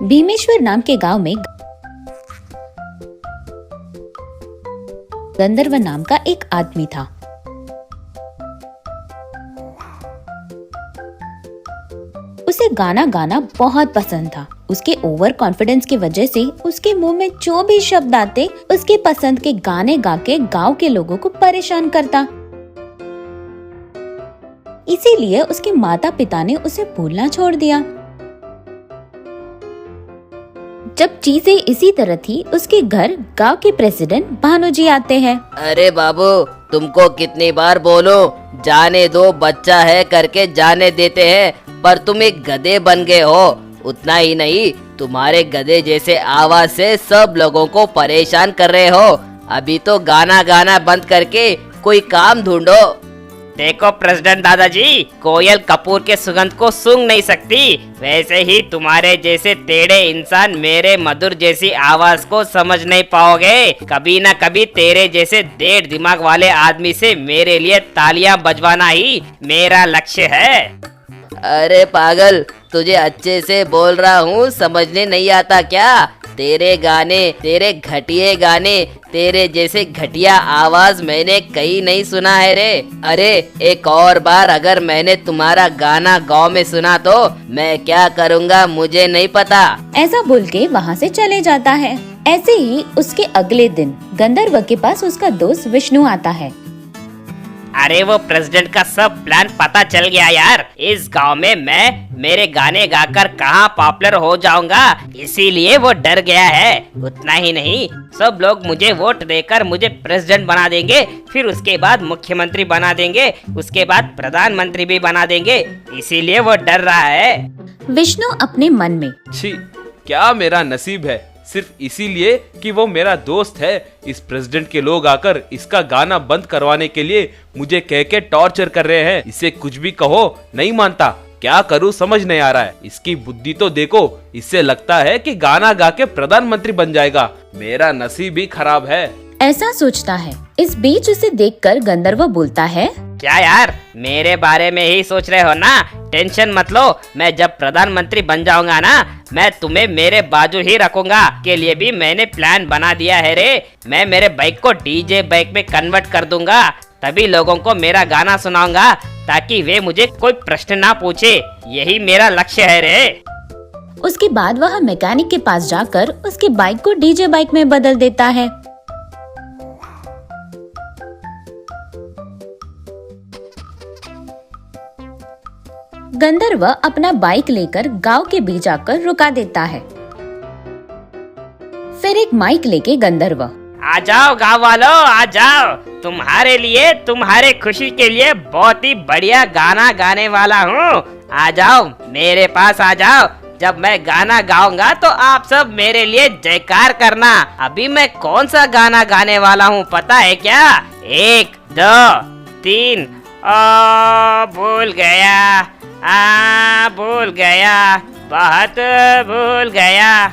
भीमेश्वर नाम के गांव में गंधर्व नाम का एक आदमी था। उसे गाना गाना बहुत पसंद था। उसके ओवर कॉन्फिडेंस की वजह से उसके मुंह में जो भी शब्द आते उसके पसंद के गाने गा के गाँव के लोगों को परेशान करता। इसीलिए उसके माता पिता ने उसे बोलना छोड़ दिया। जब चीजें इसी तरह थी, उसके घर गांव के प्रेसिडेंट भानुजी आते हैं। अरे बाबू, तुमको कितनी बार बोलो, जाने दो, बच्चा है करके जाने देते हैं, पर तुम एक गधे बन गए हो। उतना ही नहीं, तुम्हारे गधे जैसे आवाज से सब लोगों को परेशान कर रहे हो। अभी तो गाना गाना बंद करके कोई काम ढूंढो। देखो प्रेसिडेंट दादाजी, कोयल कपूर के सुगंध को सूंघ नहीं सकती, वैसे ही तुम्हारे जैसे टेढ़े इंसान मेरे मधुर जैसी आवाज को समझ नहीं पाओगे। कभी न कभी तेरे जैसे डेढ़ दिमाग वाले आदमी से मेरे लिए तालियां बजवाना ही मेरा लक्ष्य है। अरे पागल, तुझे अच्छे से बोल रहा हूँ, समझने नहीं आता क्या? तेरे गाने, तेरे घटिया गाने, तेरे जैसे घटिया आवाज मैंने कहीं नहीं सुना है रे। अरे एक और बार अगर मैंने तुम्हारा गाना गाँव में सुना तो मैं क्या करूँगा मुझे नहीं पता। ऐसा बोल के वहाँ से चले जाता है। ऐसे ही उसके अगले दिन गंधर्व के पास उसका दोस्त विष्णु आता है। अरे वो प्रेसिडेंट का सब प्लान पता चल गया यार। इस गांव में मैं मेरे गाने गाकर कहाँ पॉपुलर हो जाऊंगा, इसीलिए वो डर गया है। उतना ही नहीं, सब लोग मुझे वोट देकर मुझे प्रेसिडेंट बना देंगे, फिर उसके बाद मुख्यमंत्री बना देंगे, उसके बाद प्रधानमंत्री भी बना देंगे, इसीलिए वो डर रहा है। विष्णु अपने मन में, छी, क्या मेरा नसीब है, सिर्फ इसीलिए कि वो मेरा दोस्त है। इस प्रेसिडेंट के लोग आकर इसका गाना बंद करवाने के लिए मुझे कह के टॉर्चर कर रहे हैं। इसे कुछ भी कहो नहीं मानता। क्या करूं समझ नहीं आ रहा है। इसकी बुद्धि तो देखो, इससे लगता है कि गाना गा के प्रधानमंत्री बन जाएगा। मेरा नसीब ही खराब है। ऐसा सोचता है। इस बीच उसे देखकर गंधर्व बोलता है, क्या यार, मेरे बारे में ही सोच रहे हो ना? टेंशन मत लो, मैं जब प्रधानमंत्री बन जाऊंगा ना, मैं तुम्हें मेरे बाजू ही रखूंगा। के लिए भी मैंने प्लान बना दिया है रे। मैं मेरे बाइक को डीजे बाइक में कन्वर्ट कर दूंगा, तभी लोगों को मेरा गाना सुनाऊंगा, ताकि वे मुझे कोई प्रश्न ना पूछे। यही मेरा लक्ष्य है रे। उसके बाद वह मैकेनिक के पास जाकर उसकी बाइक को डीजे बाइक में बदल देता है। गंधर्व अपना बाइक लेकर गांव के बीच आकर रुका देता है। फिर एक माइक लेके गंधर्व, आ जाओ गाँव वालों, आ जाओ, तुम्हारे लिए, तुम्हारे खुशी के लिए बहुत ही बढ़िया गाना गाने वाला हूँ। आ जाओ मेरे पास, आ जाओ। जब मैं गाना गाऊंगा तो आप सब मेरे लिए जयकार करना। अभी मैं कौन सा गाना गाने वाला हूँ पता है क्या? 1 2 3 भूल गया, भूल गया, बहुत भूल गया,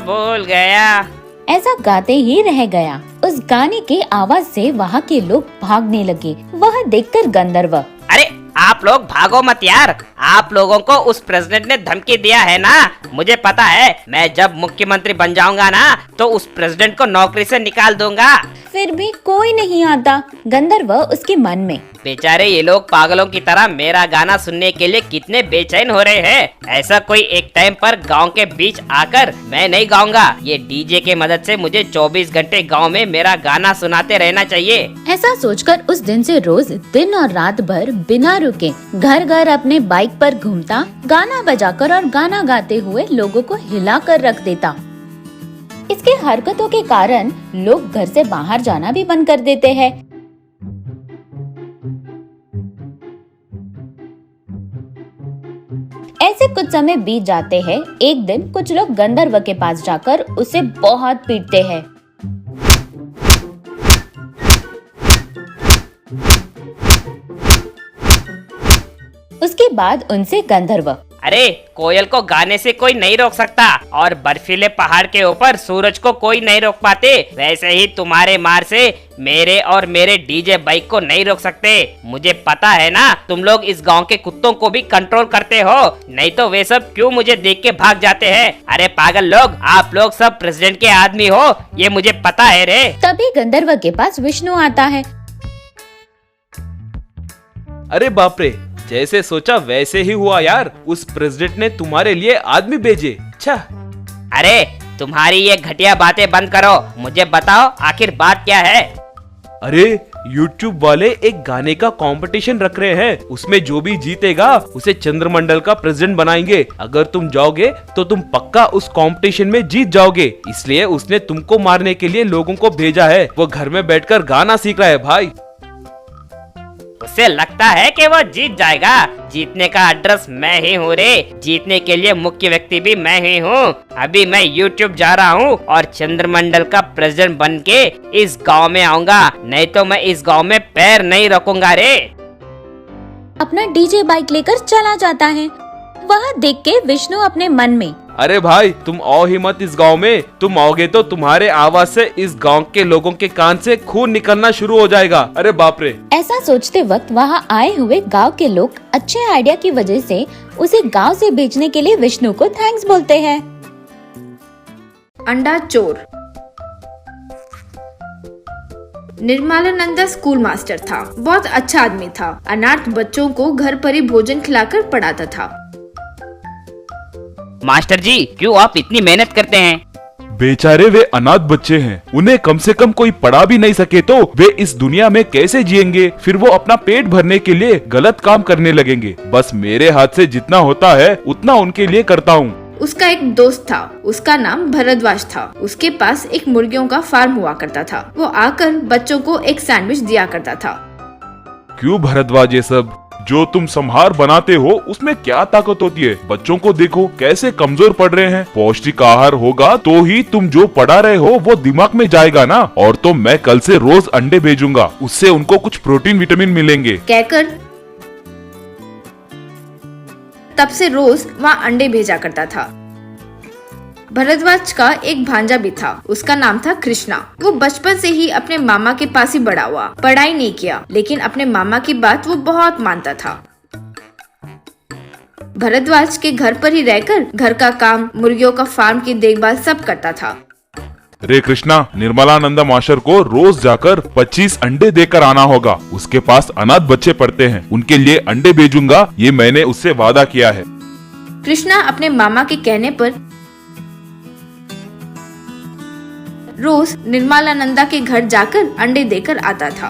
भूल गया। ऐसा गाते ही रह गया। उस गाने के आवाज से वहाँ के लोग भागने लगे। वह देखकर गंधर्व, अरे आप लोग भागो मत यार, आप लोगों को उस प्रेसिडेंट ने धमकी दिया है ना। मुझे पता है, मैं जब मुख्यमंत्री बन जाऊंगा ना, तो उस प्रेसिडेंट को नौकरी से निकाल दूंगा। फिर भी कोई नहीं आता। गंधर्व उसके मन में, बेचारे ये लोग पागलों की तरह मेरा गाना सुनने के लिए कितने बेचैन हो रहे हैं। ऐसा कोई एक टाइम पर गांव के बीच आकर मैं नहीं गाऊंगा। ये डीजे के मदद से मुझे 24 घंटे गांव में मेरा गाना सुनाते रहना चाहिए। ऐसा सोचकर उस दिन से रोज दिन और रात भर बिना रुके घर घर अपने बाइक पर घूमता, गाना बजाकर और गाना गाते हुए लोगों को हिला कर रख देता। इसके हरकतों के कारण लोग घर से बाहर जाना भी बंद कर देते हैं। ऐसे कुछ समय बीत जाते हैं। एक दिन कुछ लोग गंधर्व के पास जाकर उसे बहुत पीटते हैं। उसके बाद उनसे गंधर्व, अरे कोयल को गाने से कोई नहीं रोक सकता और बर्फीले पहाड़ के ऊपर सूरज को कोई नहीं रोक पाते, वैसे ही तुम्हारे मार से मेरे और मेरे डीजे बाइक को नहीं रोक सकते। मुझे पता है ना, तुम लोग इस गांव के कुत्तों को भी कंट्रोल करते हो, नहीं तो वे सब क्यों मुझे देख के भाग जाते हैं। अरे पागल लोग, आप लोग सब प्रेसिडेंट के आदमी हो, ये मुझे पता है रे। तभी गंधर्व के पास विष्णु आता है। अरे बाप रे, जैसे सोचा वैसे ही हुआ यार। उस प्रेसिडेंट ने तुम्हारे लिए आदमी भेजे। अच्छा, अरे तुम्हारी ये घटिया बातें बंद करो, मुझे बताओ आखिर बात क्या है। अरे YouTube वाले एक गाने का कंपटीशन रख रहे हैं, उसमें जो भी जीतेगा उसे चंद्रमंडल का प्रेसिडेंट बनाएंगे। अगर तुम जाओगे तो तुम पक्का उस कंपटीशन में जीत जाओगे, इसलिए उसने तुमको मारने के लिए लोगों को भेजा है। वो घर में बैठकर गाना सीख रहा है भाई। उससे लगता है कि वो जीत जाएगा। जीतने का एड्रेस मैं ही हूँ रे, जीतने के लिए मुख्य व्यक्ति भी मैं ही हूँ। अभी मैं YouTube जा रहा हूँ और चंद्रमंडल का प्रेसिडेंट बन के इस गांव में आऊंगा, नहीं तो मैं इस गांव में पैर नहीं रखूंगा रे। अपना डीजे बाइक लेकर चला जाता है। वह देख के विष्णु अपने मन में, अरे भाई तुम आओ ही मत इस गांव में, तुम आओगे तो तुम्हारे आवाज से इस गांव के लोगों के कान से खून निकलना शुरू हो जाएगा। अरे बाप रे। ऐसा सोचते वक्त वहाँ आए हुए गांव के लोग अच्छे आइडिया की वजह से उसे गांव से भेजने के लिए विष्णु को थैंक्स बोलते हैं। अंडा चोर। निर्मलानंदा स्कूल मास्टर था, बहुत अच्छा आदमी था। अनाथ बच्चों को घर पर ही भोजन खिलाकर पढ़ाता था। मास्टर जी, क्यों आप इतनी मेहनत करते हैं? बेचारे वे अनाथ बच्चे हैं, उन्हें कम से कम कोई पढ़ा भी नहीं सके तो वे इस दुनिया में कैसे जिएंगे। फिर वो अपना पेट भरने के लिए गलत काम करने लगेंगे। बस मेरे हाथ से जितना होता है उतना उनके लिए करता हूँ। उसका एक दोस्त था, उसका नाम भरद्वाज था। उसके पास एक मुर्गियों का फार्म हुआ करता था। वो आकर बच्चों को एक सैंडविच दिया करता था। क्यों भरद्वाज, ये सब जो तुम संहार बनाते हो उसमें क्या ताकत होती है? बच्चों को देखो कैसे कमजोर पड़ रहे हैं। पौष्टिक आहार होगा तो ही तुम जो पढ़ा रहे हो वो दिमाग में जाएगा ना। और तो मैं कल से रोज अंडे भेजूंगा, उससे उनको कुछ प्रोटीन विटामिन मिलेंगे। कहकर तब से रोज वहाँ अंडे भेजा करता था। भरद्वाज का एक भांजा भी था, उसका नाम था कृष्णा। वो बचपन से ही अपने मामा के पास ही बड़ा हुआ, पढ़ाई नहीं किया, लेकिन अपने मामा की बात वो बहुत मानता था। भरद्वाज के घर पर ही रहकर घर का काम, मुर्गियों का फार्म की देखभाल सब करता था। रे कृष्णा, निर्मलानंदा मास्टर को रोज जाकर 25 अंडे देकर आना होगा। उसके पास अनाथ बच्चे पढ़ते हैं, उनके लिए अंडे भेजूंगा, ये मैंने उससे वादा किया है। कृष्णा अपने मामा के कहने पर रोज निर्मलानंदा के घर जाकर अंडे देकर आता था।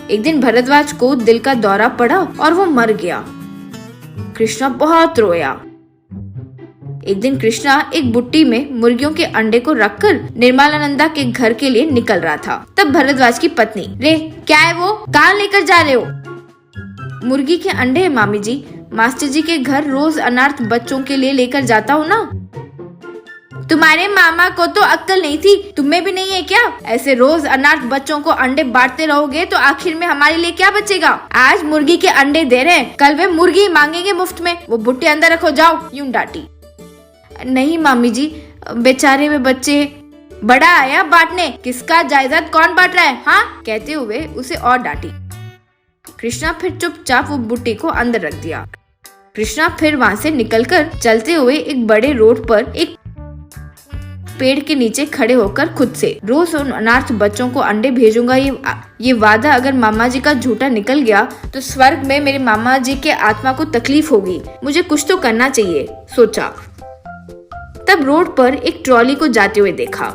एक दिन भरद्वाज को दिल का दौरा पड़ा और वो मर गया। कृष्णा बहुत रोया। एक दिन कृष्णा एक बुट्टी में मुर्गियों के अंडे को रखकर निर्मलानंदा के घर के लिए निकल रहा था। तब भरद्वाज की पत्नी, रे क्या है वो, कहाँ लेकर जा रहे हो? मुर्गी के अंडे है मामी जी, मास्टर जी के घर रोज अनाथ बच्चों के लिए लेकर जाता हूँ ना। तुम्हारे मामा को तो अक्ल नहीं थी, तुम्हें भी नहीं है क्या? ऐसे रोज अनाथ बच्चों को अंडे बांटते रहोगे तो आखिर में हमारे लिए क्या बचेगा? आज मुर्गी के अंडे दे रहे हैं, कल वे मुर्गी मांगेंगे मुफ्त में। वो बुट्टी अंदर रखो, जाओ, यूं डांटी। नहीं मामी जी, बेचारे वे बच्चे। बड़ा आया बांटने, किसका जायदाद कौन बांट रहा है, हाँ? कहते हुए उसे और डांटी। कृष्णा फिर चुपचाप वो बुट्टी को अंदर रख दिया। कृष्णा फिर वहाँ से निकलकर चलते हुए एक बड़े रोड पर एक पेड़ के नीचे खड़े होकर खुद से, रोज उन अनाथ बच्चों को अंडे भेजूंगा, ये वादा अगर मामा जी का झूठा निकल गया तो स्वर्ग में मेरे मामा जी के आत्मा को तकलीफ होगी। मुझे कुछ तो करना चाहिए, सोचा। तब रोड पर एक ट्रॉली को जाते हुए देखा।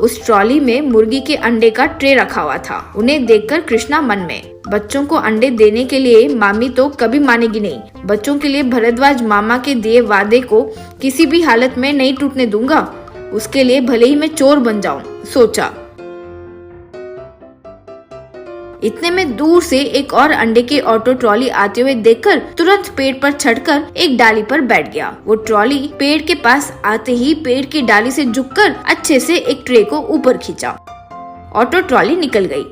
उस ट्रॉली में मुर्गी के अंडे का ट्रे रखा हुआ था। उन्हें देखकर कृष्णा मन में, बच्चों को अंडे देने के लिए मामी तो कभी मानेगी नहीं। बच्चों के लिए भरद्वाज मामा के दिए वादे को किसी भी हालत में नहीं टूटने दूंगा। उसके लिए भले ही मैं चोर बन जाऊं, सोचा। इतने में दूर से एक और अंडे की ऑटो ट्रॉली आते हुए देखकर तुरंत पेड़ पर चढ़कर एक डाली पर बैठ गया। वो ट्रॉली पेड़ के पास आते ही पेड़ की डाली से झुककर अच्छे से एक ट्रे को ऊपर खींचा। ऑटो ट्रॉली निकल गई।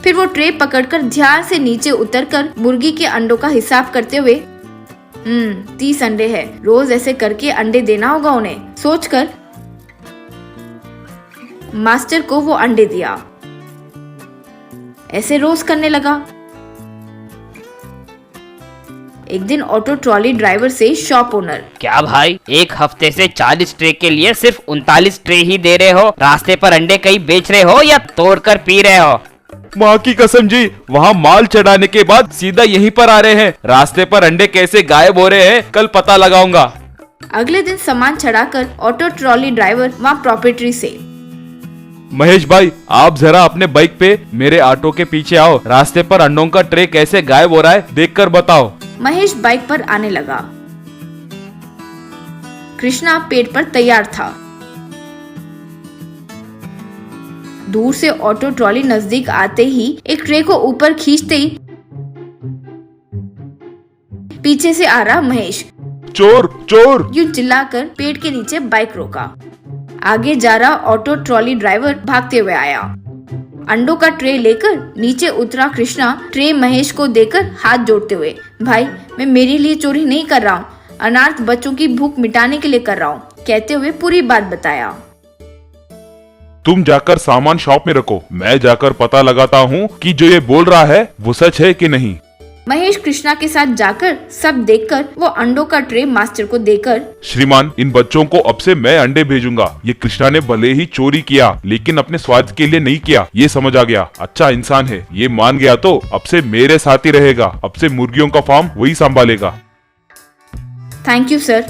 फिर वो ट्रे पकड़कर ध्यान से नीचे उतरकर मुर्गी के अंडों का हिसाब करते हुए 30 अंडे है, रोज ऐसे करके अंडे देना होगा उन्हें, सोचकर मास्टर को वो अंडे दिया। ऐसे रोज करने लगा। एक दिन ऑटो ट्रॉली ड्राइवर से शॉप ओनर, क्या भाई, एक हफ्ते से 40 ट्रे के लिए सिर्फ 39 ट्रे ही दे रहे हो? रास्ते पर अंडे कहीं बेच रहे हो या तोड़ कर पी रहे हो? माँ की कसम जी, वहाँ माल चढ़ाने के बाद सीधा यहीं पर आ रहे हैं। रास्ते पर अंडे कैसे गायब हो रहे हैं कल पता लगाऊंगा। अगले दिन सामान चढ़ाकर ऑटो ट्रॉली ड्राइवर वहाँ प्रॉपर्टी से, महेश भाई, आप जरा अपने बाइक पे मेरे ऑटो के पीछे आओ। रास्ते पर अंडों का ट्रे कैसे गायब हो रहा है देखकर बताओ। महेश बाइक पर आने लगा। कृष्णा पेड़ पर तैयार था। दूर से ऑटो ट्रॉली नजदीक आते ही एक ट्रे को ऊपर खींचते ही पीछे से आ रहा महेश चोर चोर। यूं चिल्लाकर पेड़ के नीचे बाइक रोका। आगे जा रहा ऑटो ट्रॉली ड्राइवर भागते हुए आया। अंडों का ट्रे लेकर नीचे उतरा कृष्णा ट्रे महेश को देकर हाथ जोड़ते हुए, भाई मैं मेरे लिए चोरी नहीं कर रहा हूँ, अनाथ बच्चों की भूख मिटाने के लिए कर रहा हूँ, कहते हुए पूरी बात बताया। तुम जाकर सामान शॉप में रखो, मैं जाकर पता लगाता हूँ कि जो ये बोल रहा है वो सच है कि नहीं। महेश कृष्णा के साथ जाकर सब देखकर वो अंडों का ट्रे मास्टर को देकर, श्रीमान, इन बच्चों को अब से मैं अंडे भेजूंगा। ये कृष्णा ने भले ही चोरी किया लेकिन अपने स्वार्थ के लिए नहीं किया, ये समझ आ गया। अच्छा इंसान है, ये मान गया तो अब से मेरे साथ ही रहेगा। अब से मुर्गियों का फार्म वही संभालेगा। Thank you sir.